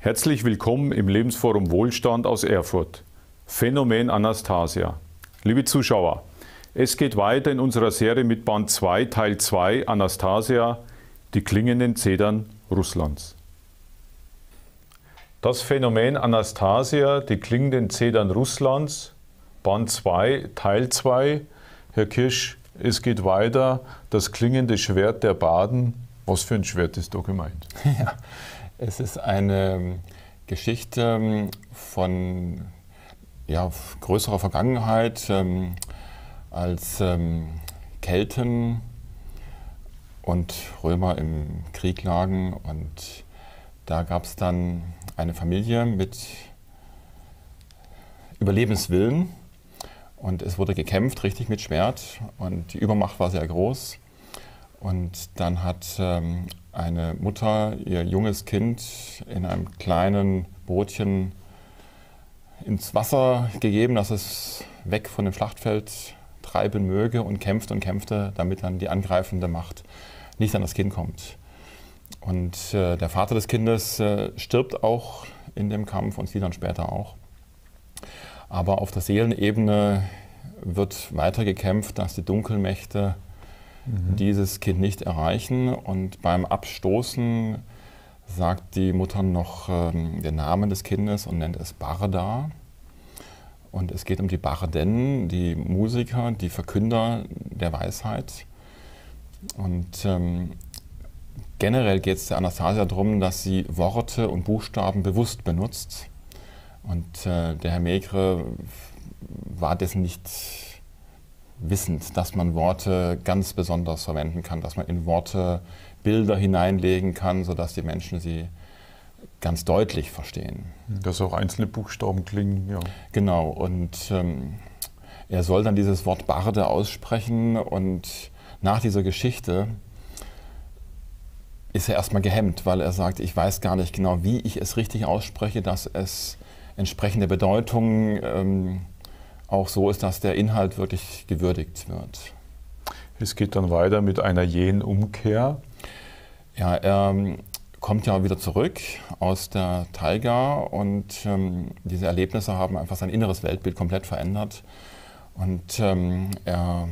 Herzlich willkommen im Lebensforum Wohlstand aus Erfurt. Phänomen Anastasia. Liebe Zuschauer, es geht weiter in unserer Serie mit Band 2, Teil 2, Anastasia, die klingenden Zedern Russlands. Das Phänomen Anastasia, die klingenden Zedern Russlands, Band 2, Teil 2. Herr Kirsch, es geht weiter, das klingende Schwert der Baden. Was für ein Schwert ist da gemeint? Ja, es ist eine Geschichte von größerer Vergangenheit, als Kelten und Römer im Krieg lagen. Und da gab es dann eine Familie mit Überlebenswillen. Und es wurde gekämpft, richtig mit Schwert. Und die Übermacht war sehr groß. Und dann hat eine Mutter ihr junges Kind in einem kleinen Bootchen ins Wasser gegeben, dass es weg von dem Schlachtfeld treiben möge, und kämpfte, damit dann die angreifende Macht nicht an das Kind kommt. Und der Vater des Kindes stirbt auch in dem Kampf und sie dann später auch. Aber auf der Seelenebene wird weiter gekämpft, dass die Dunkelmächte dieses Kind nicht erreichen. Und beim Abstoßen sagt die Mutter noch den Namen des Kindes und nennt es Barda. Und es geht um die Barden, die Musiker, die Verkünder der Weisheit. Und generell geht es der Anastasia darum, dass sie Worte und Buchstaben bewusst benutzt. Und der Herr Maigre war dessen nicht wissend, dass man Worte ganz besonders verwenden kann, dass man in Worte Bilder hineinlegen kann, sodass die Menschen sie ganz deutlich verstehen. Dass auch einzelne Buchstaben klingen, ja. Genau, und er soll dann dieses Wort Barde aussprechen, und nach dieser Geschichte ist er erstmal gehemmt, weil er sagt, ich weiß gar nicht genau, wie ich es richtig ausspreche, dass es entsprechende Bedeutung auch so ist, dass der Inhalt wirklich gewürdigt wird. Es geht dann weiter mit einer jähen Umkehr. Ja, er kommt ja wieder zurück aus der Taiga, und diese Erlebnisse haben einfach sein inneres Weltbild komplett verändert. Und er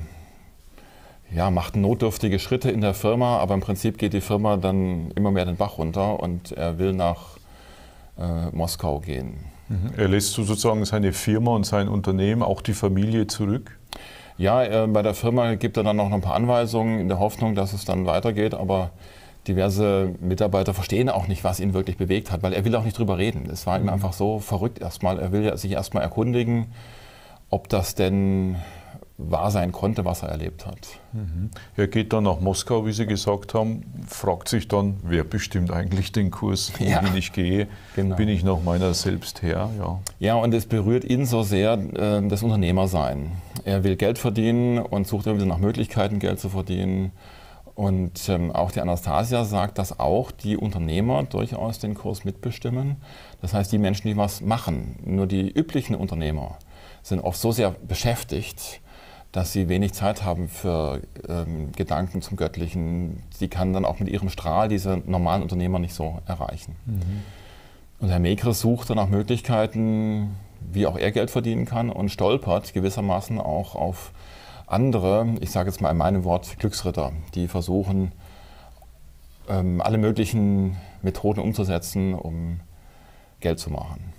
macht notdürftige Schritte in der Firma, aber im Prinzip geht die Firma dann immer mehr den Bach runter, und er will nach Moskau gehen. Er lässt sozusagen seine Firma und sein Unternehmen, auch die Familie, zurück? Ja, bei der Firma gibt er dann noch ein paar Anweisungen in der Hoffnung, dass es dann weitergeht, aber diverse Mitarbeiter verstehen auch nicht, was ihn wirklich bewegt hat, weil er will auch nicht drüber reden. Es war ihm einfach so verrückt erstmal. Er will sich erstmal erkundigen, ob das denn wahr sein konnte, was er erlebt hat. Er geht dann nach Moskau, wie Sie gesagt haben, fragt sich dann, wer bestimmt eigentlich den Kurs, wohin ich gehe? Genau. Bin ich noch meiner selbst Herr? Ja. Ja, und es berührt ihn so sehr, das Unternehmersein. Er will Geld verdienen und sucht immer wieder nach Möglichkeiten, Geld zu verdienen. Und auch die Anastasia sagt, dass auch die Unternehmer durchaus den Kurs mitbestimmen. Das heißt, die Menschen, die was machen, nur die üblichen Unternehmer sind oft so sehr beschäftigt, dass sie wenig Zeit haben für Gedanken zum Göttlichen. Sie kann dann auch mit ihrem Strahl diese normalen Unternehmer nicht so erreichen. Und Herr Maigre sucht dann nach Möglichkeiten, wie auch er Geld verdienen kann, und stolpert gewissermaßen auch auf andere, ich sage jetzt mal in meinem Wort, Glücksritter, die versuchen, alle möglichen Methoden umzusetzen, um Geld zu machen.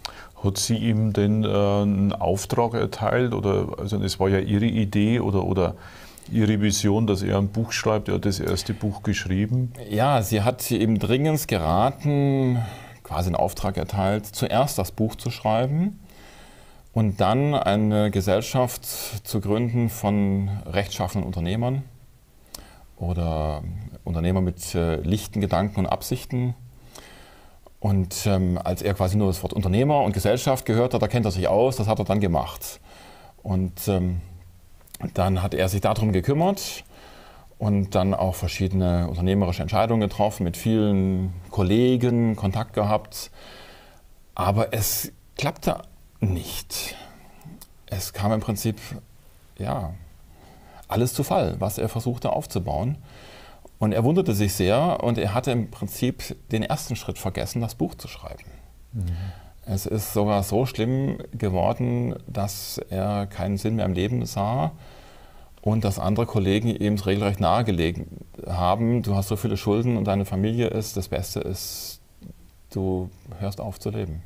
Hat sie ihm denn einen Auftrag erteilt? Also es war ja Ihre Idee oder Ihre Vision, dass er ein Buch schreibt. Er hat das erste Buch geschrieben. Ja, sie hat ihm dringend geraten, quasi einen Auftrag erteilt, zuerst das Buch zu schreiben und dann eine Gesellschaft zu gründen von rechtschaffenen Unternehmern oder Unternehmer mit lichten Gedanken und Absichten. Und als er quasi nur das Wort Unternehmer und Gesellschaft gehört hat, da kennt er sich aus, das hat er dann gemacht. Und dann hat er sich darum gekümmert und dann auch verschiedene unternehmerische Entscheidungen getroffen, mit vielen Kollegen Kontakt gehabt. Aber es klappte nicht. Es kam im Prinzip, alles zu Fall, was er versuchte aufzubauen. Und er wunderte sich sehr, und er hatte im Prinzip den ersten Schritt vergessen, das Buch zu schreiben. Es ist sogar so schlimm geworden, dass er keinen Sinn mehr im Leben sah und dass andere Kollegen ihm es regelrecht nahegelegt haben, du hast so viele Schulden und deine Familie ist, das Beste ist, du hörst auf zu leben.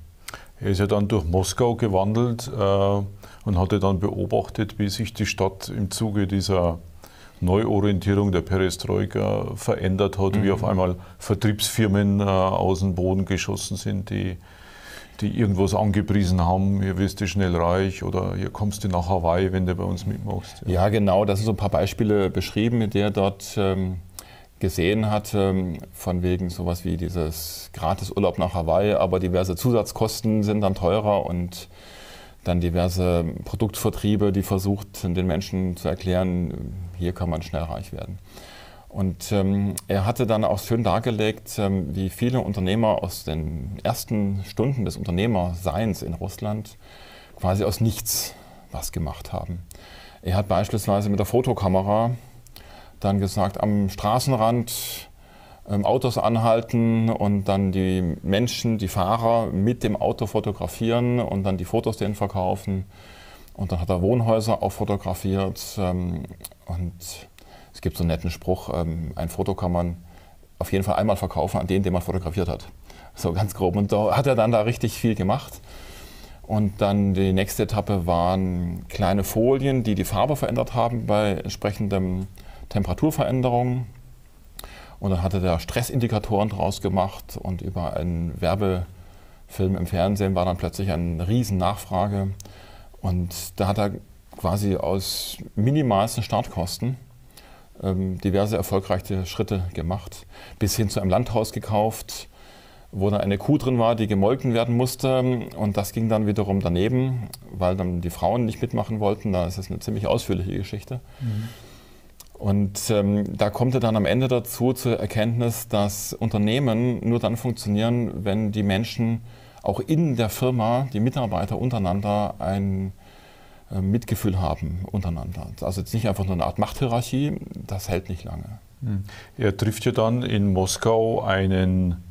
Er ist ja dann durch Moskau gewandelt und hatte dann beobachtet, wie sich die Stadt im Zuge dieser Neuorientierung der Perestroika verändert hat, wie auf einmal Vertriebsfirmen aus dem Boden geschossen sind, die irgendwas angepriesen haben, hier wirst du schnell reich oder hier kommst du nach Hawaii, wenn du bei uns mitmachst. Ja, genau, das sind so ein paar Beispiele beschrieben, die er dort gesehen hat, von wegen sowas wie dieses Gratis-Urlaub nach Hawaii, aber diverse Zusatzkosten sind dann teurer und dann diverse Produktvertriebe, die versucht, den Menschen zu erklären, hier kann man schnell reich werden. Und er hatte dann auch schön dargelegt, wie viele Unternehmer aus den ersten Stunden des Unternehmerseins in Russland quasi aus nichts was gemacht haben. Er hat beispielsweise mit der Fotokamera dann gesagt, am Straßenrand Autos anhalten und dann die Menschen, die Fahrer mit dem Auto fotografieren und dann die Fotos denen verkaufen. Und dann hat er Wohnhäuser auch fotografiert. Und es gibt so einen netten Spruch, ein Foto kann man auf jeden Fall einmal verkaufen an den man fotografiert hat. So ganz grob. Und da hat er dann da richtig viel gemacht. Und dann die nächste Etappe waren kleine Folien, die die Farbe verändert haben bei entsprechenden Temperaturveränderungen. Und dann hatte der Stressindikatoren draus gemacht und über einen Werbefilm im Fernsehen war dann plötzlich eine riesen Nachfrage. Und da hat er quasi aus minimalsten Startkosten diverse erfolgreiche Schritte gemacht, bis hin zu einem Landhaus gekauft, wo da eine Kuh drin war, die gemolken werden musste. Und das ging dann wiederum daneben, weil dann die Frauen nicht mitmachen wollten. Da ist es eine ziemlich ausführliche Geschichte. Und da kommt er dann am Ende dazu zur Erkenntnis, dass Unternehmen nur dann funktionieren, wenn die Menschen auch in der Firma, die Mitarbeiter untereinander ein Mitgefühl haben untereinander. Also jetzt nicht einfach nur eine Art Machthierarchie, das hält nicht lange. Er trifft ja dann in Moskau einen,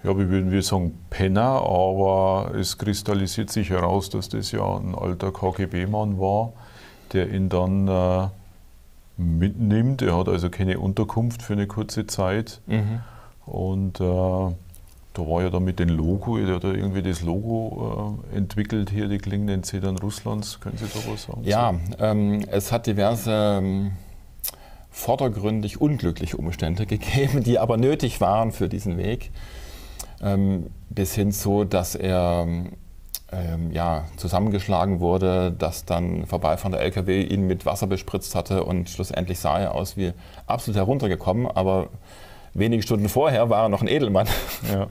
ja, wie würden wir sagen, Penner, aber es kristallisiert sich heraus, dass das ja ein alter KGB-Mann war, der ihn dann mitnimmt. Er hat also keine Unterkunft für eine kurze Zeit. Und da war ja dann mit dem Logo, er hat ja irgendwie das Logo entwickelt, hier die klingenden Zedern Russlands. Können Sie da was sagen? Ja, es hat diverse vordergründig unglückliche Umstände gegeben, die aber nötig waren für diesen Weg. Bis hin zu, dass er zusammengeschlagen wurde, dass dann vorbeifahrender LKW ihn mit Wasser bespritzt hatte und schlussendlich sah er aus wie absolut heruntergekommen, aber wenige Stunden vorher war er noch ein Edelmann. Ja.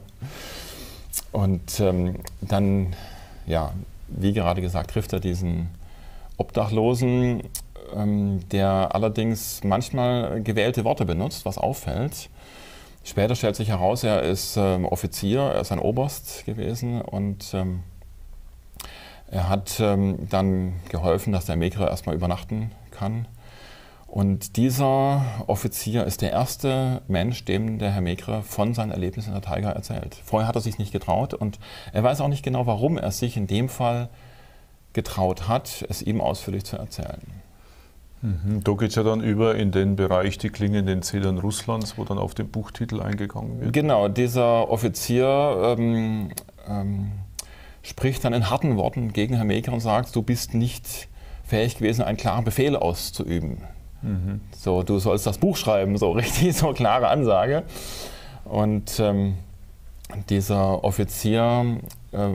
Und dann, ja, wie gerade gesagt, trifft er diesen Obdachlosen, der allerdings manchmal gewählte Worte benutzt, was auffällt. Später stellt sich heraus, er ist Offizier, er ist ein Oberst gewesen und er hat dann geholfen, dass der Mekre erstmal übernachten kann. Und dieser Offizier ist der erste Mensch, dem der Herr Mekre von seinen Erlebnissen in der Taiga erzählt. Vorher hat er sich nicht getraut und er weiß auch nicht genau, warum er sich in dem Fall getraut hat, es ihm ausführlich zu erzählen. Da geht es ja dann über in den Bereich die klingenden Zedern Russlands, wo dann auf den Buchtitel eingegangen wird. Genau, dieser Offizier spricht dann in harten Worten gegen Herrn Mekre und sagt, du bist nicht fähig gewesen, einen klaren Befehl auszuüben. So, du sollst das Buch schreiben, so richtig, so klare Ansage. Und dieser Offizier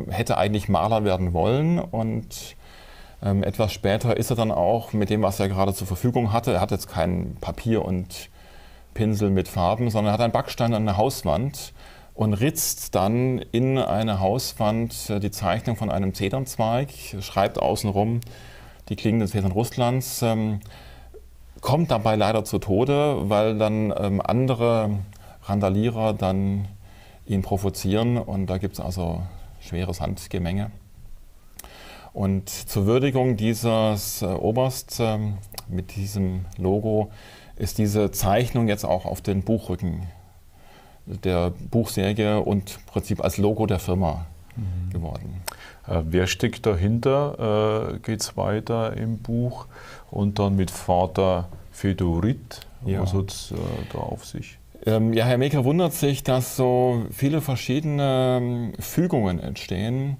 hätte eigentlich Maler werden wollen und etwas später ist er dann auch mit dem, was er gerade zur Verfügung hatte, er hat jetzt kein Papier und Pinsel mit Farben, sondern er hat einen Backstein an eine Hauswand und ritzt dann in eine Hauswand die Zeichnung von einem Zedernzweig, schreibt außenrum die klingenden Zedern Russlands, kommt dabei leider zu Tode, weil dann andere Randalierer dann ihn provozieren und da gibt es also schweres Handgemenge. Und zur Würdigung dieses Oberst mit diesem Logo ist diese Zeichnung jetzt auch auf den Buchrücken der Buchserie und im Prinzip als Logo der Firma geworden. Wer steckt dahinter? Geht es weiter im Buch und dann mit Vater Fedorit? Ja. Was hat es da auf sich? Ja, Herr Meeker wundert sich, dass so viele verschiedene Fügungen entstehen.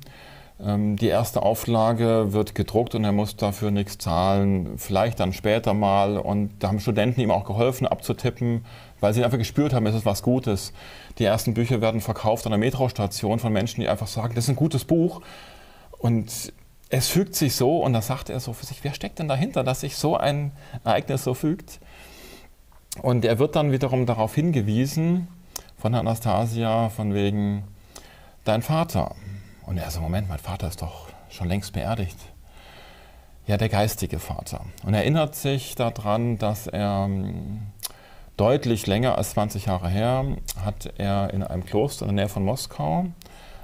Die erste Auflage wird gedruckt und er muss dafür nichts zahlen, vielleicht dann später mal. Und da haben Studenten ihm auch geholfen abzutippen, weil sie einfach gespürt haben, es ist was Gutes. Die ersten Bücher werden verkauft an der Metrostation von Menschen, die einfach sagen, das ist ein gutes Buch. Und es fügt sich so, und da sagt er so für sich, wer steckt denn dahinter, dass sich so ein Ereignis so fügt? Und er wird dann wiederum darauf hingewiesen von der Anastasia, von wegen, dein Vater. Und er so, Moment, mein Vater ist doch schon längst beerdigt. Ja, der geistige Vater. Und er erinnert sich daran, dass er deutlich länger als 20 Jahre her, hat er in einem Kloster in der Nähe von Moskau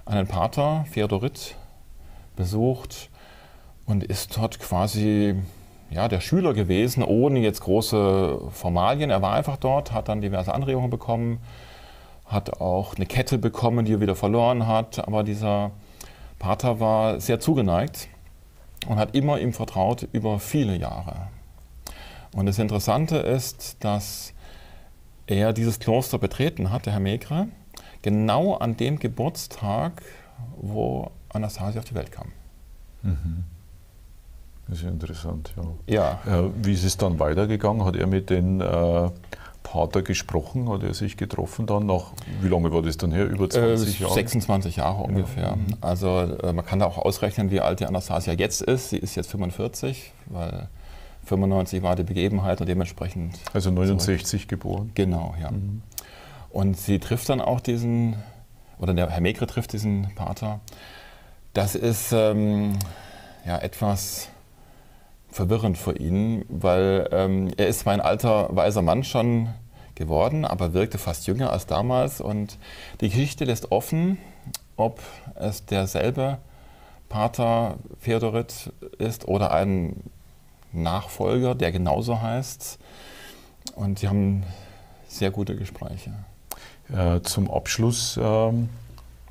einen Pater, Fedorit, besucht und ist dort quasi der Schüler gewesen, ohne jetzt große Formalien. Er war einfach dort, hat dann diverse Anregungen bekommen, hat auch eine Kette bekommen, die er wieder verloren hat. Aber dieser Pater war sehr zugeneigt und hat immer ihm vertraut über viele Jahre. Und das Interessante ist, dass er dieses Kloster betreten hat, der Herr Meeker, genau an dem Geburtstag, wo Anastasia auf die Welt kam. Mhm. Das ist ja interessant, ja. Wie ist es dann weitergegangen? Hat er mit den Pater gesprochen? Hat er sich getroffen dann nach, wie lange war das dann her? Über 20 Jahre? 26 Jahre ungefähr. Ja. Also man kann da auch ausrechnen, wie alt die Anastasia jetzt ist. Sie ist jetzt 45, weil 95 war die Begebenheit und dementsprechend... Also 69 geboren. Genau, ja. Mhm. Und sie trifft dann auch der Herr Meeker trifft diesen Pater. Das ist etwas verwirrend für ihn, weil er ist zwar ein alter, weiser Mann schon geworden, aber wirkte fast jünger als damals. Und die Geschichte lässt offen, ob es derselbe Pater Fedorit ist oder ein Nachfolger, der genauso heißt. Und sie haben sehr gute Gespräche. Zum Abschluss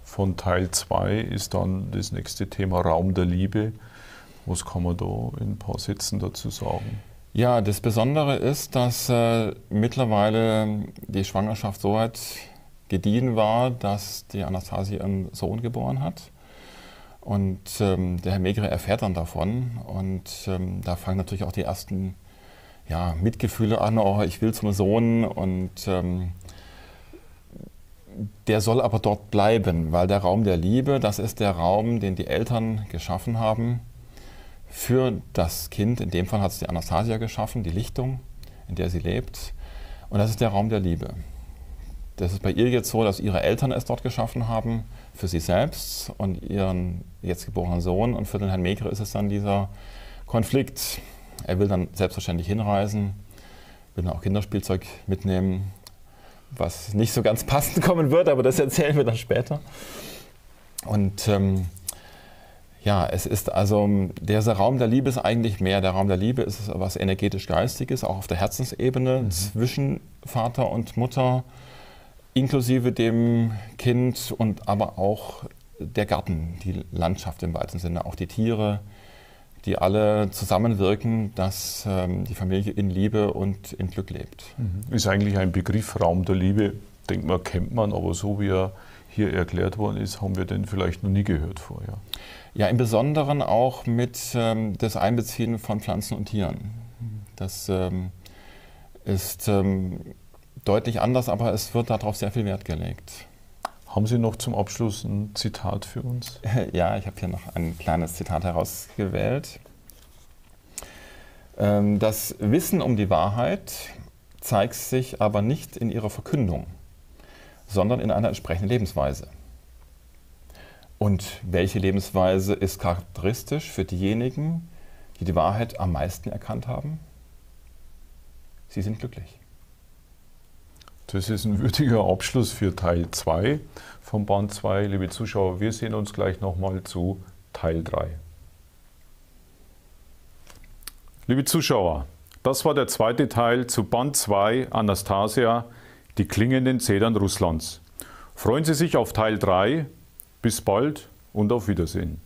von Teil 2 ist dann das nächste Thema Raum der Liebe. Was kann man da in ein paar Sätzen dazu sagen? Ja, das Besondere ist, dass mittlerweile die Schwangerschaft so weit gediehen war, dass die Anastasia einen Sohn geboren hat. Und der Herr Meeker erfährt dann davon. Und da fangen natürlich auch die ersten Mitgefühle an, oh, ich will zum Sohn. Und der soll aber dort bleiben, weil der Raum der Liebe, das ist der Raum, den die Eltern geschaffen haben für das Kind. In dem Fall hat es die Anastasia geschaffen, die Lichtung, in der sie lebt. Und das ist der Raum der Liebe. Das ist bei ihr jetzt so, dass ihre Eltern es dort geschaffen haben, für sie selbst und ihren jetzt geborenen Sohn. Und für den Herrn Meeker ist es dann dieser Konflikt. Er will dann selbstverständlich hinreisen, will dann auch Kinderspielzeug mitnehmen, was nicht so ganz passend kommen wird, aber das erzählen wir dann später. Und es ist also, dieser Raum der Liebe ist eigentlich mehr. Der Raum der Liebe ist was energetisch-geistiges, auch auf der Herzensebene zwischen Vater und Mutter, inklusive dem Kind und aber auch der Garten, die Landschaft im weitesten Sinne, auch die Tiere, die alle zusammenwirken, dass die Familie in Liebe und in Glück lebt. Ist eigentlich ein Begriff Raum der Liebe, denkt man, kennt man, aber so wie er hier erklärt worden ist, haben wir den vielleicht noch nie gehört vorher. Ja, im Besonderen auch mit das Einbeziehen von Pflanzen und Tieren. Das ist deutlich anders, aber es wird darauf sehr viel Wert gelegt. Haben Sie noch zum Abschluss ein Zitat für uns? Ja, ich habe hier noch ein kleines Zitat herausgewählt. Das Wissen um die Wahrheit zeigt sich aber nicht in ihrer Verkündung, sondern in einer entsprechenden Lebensweise. Und welche Lebensweise ist charakteristisch für diejenigen, die die Wahrheit am meisten erkannt haben? Sie sind glücklich. Das ist ein würdiger Abschluss für Teil 2 vom Band 2. Liebe Zuschauer, wir sehen uns gleich nochmal zu Teil 3. Liebe Zuschauer, das war der zweite Teil zu Band 2 Anastasia, die klingenden Zedern Russlands. Freuen Sie sich auf Teil 3. Bis bald und und auf Wiedersehen.